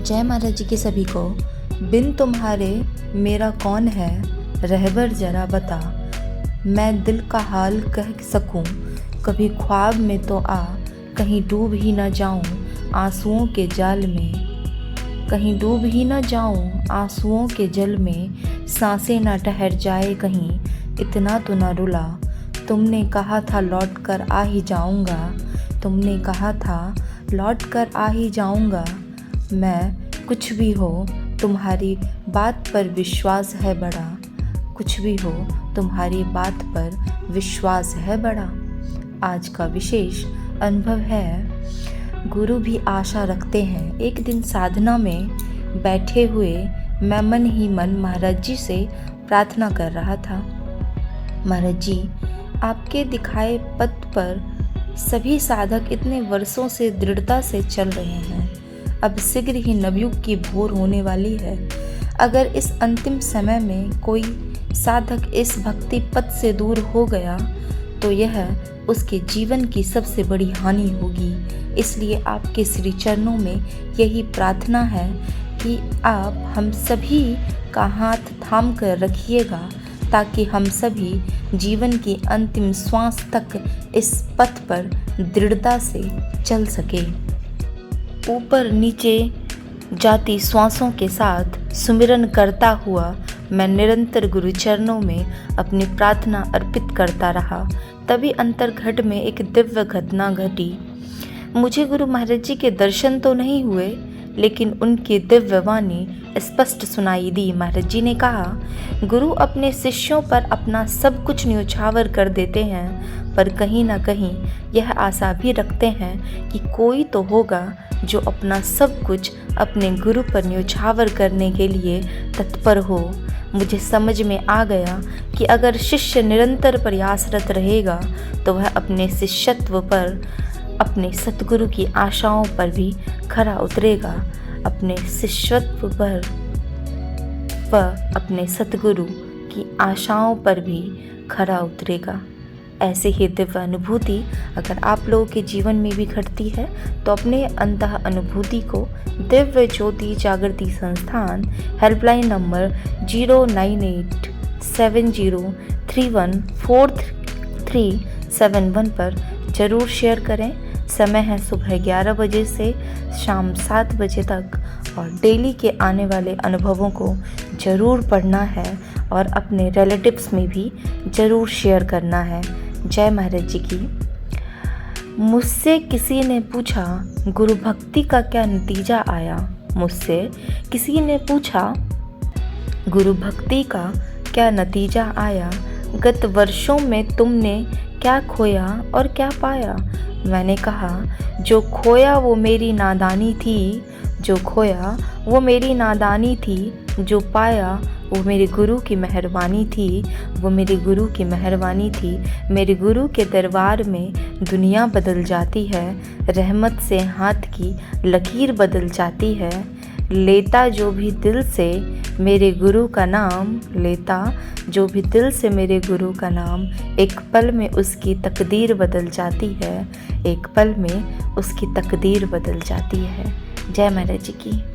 जय महाराज जी के सभी को। बिन तुम्हारे मेरा कौन है, रहबर जरा बता। मैं दिल का हाल कह सकूं, कभी ख्वाब में तो आ। कहीं डूब ही न जाऊं आंसुओं के जाल में, कहीं डूब ही न जाऊं आंसुओं के जल में। सांसें न ठहर जाए कहीं, इतना तो न रुला। तुमने कहा था लौट कर आ ही जाऊंगा, तुमने कहा था लौट कर आ ही जाऊंगा। मैं कुछ भी हो तुम्हारी बात पर विश्वास है बड़ा, कुछ भी हो तुम्हारी बात पर विश्वास है बड़ा। आज का विशेष अनुभव है, गुरु भी आशा रखते हैं। एक दिन साधना में बैठे हुए मैं मन ही मन महाराज जी से प्रार्थना कर रहा था। महाराज जी, आपके दिखाए पथ पर सभी साधक इतने वर्षों से दृढ़ता से चल रहे हैं। अब शीघ्र ही नवयुग की भोर होने वाली है। अगर इस अंतिम समय में कोई साधक इस भक्ति पथ से दूर हो गया तो यह उसके जीवन की सबसे बड़ी हानि होगी। इसलिए आपके श्री चरणों में यही प्रार्थना है कि आप हम सभी का हाथ थाम कर रखिएगा, ताकि हम सभी जीवन की अंतिम श्वास तक इस पथ पर दृढ़ता से चल सके। ऊपर नीचे जाती श्वासों के साथ सुमिरन करता हुआ मैं निरंतर गुरु चरणों में अपनी प्रार्थना अर्पित करता रहा। तभी अंतर्घट में एक दिव्य घटना घटी। मुझे गुरु महाराज जी के दर्शन तो नहीं हुए, लेकिन उनकी दिव्य वाणी स्पष्ट सुनाई दी। महाराज जी ने कहा, गुरु अपने शिष्यों पर अपना सब कुछ न्यौछावर कर देते हैं, पर कहीं ना कहीं यह आशा भी रखते हैं कि कोई तो होगा जो अपना सब कुछ अपने गुरु पर न्यौछावर करने के लिए तत्पर हो। मुझे समझ में आ गया कि अगर शिष्य निरंतर प्रयासरत रहेगा तो वह अपने शिष्यत्व पर, अपने सतगुरु की आशाओं पर भी खरा उतरेगा, अपने शिष्यत्व पर अपने सतगुरु की आशाओं पर भी खरा उतरेगा। ऐसे ही दिव्य अनुभूति अगर आप लोगों के जीवन में भी घटती है तो अपने अंतः अनुभूति को दिव्य ज्योति जागृति संस्थान हेल्पलाइन नंबर 09870314371 पर ज़रूर शेयर करें। समय है सुबह 11 बजे से शाम 7 बजे तक, और डेली के आने वाले अनुभवों को ज़रूर पढ़ना है और अपने रिलेटिव्स में भी ज़रूर शेयर करना है। जय महाराज जी की। मुझसे किसी ने पूछा, गुरु भक्ति का क्या नतीजा आया। मुझसे किसी ने पूछा, गुरु भक्ति का क्या नतीजा आया। गत वर्षों में तुमने क्या खोया और क्या पाया। मैंने कहा, जो खोया वो मेरी नादानी थी, जो खोया वो मेरी नादानी थी, जो पाया वो मेरे गुरु की मेहरबानी थी, वो मेरे गुरु की मेहरबानी थी। मेरे गुरु के दरबार में दुनिया बदल जाती है, रहमत से हाथ की लकीर बदल जाती है। लेता जो भी दिल से मेरे गुरु का नाम, लेता जो भी दिल से मेरे गुरु का नाम, एक पल में उसकी तकदीर बदल जाती है, एक पल में उसकी तकदीर बदल जाती है। जय महाराज जी की।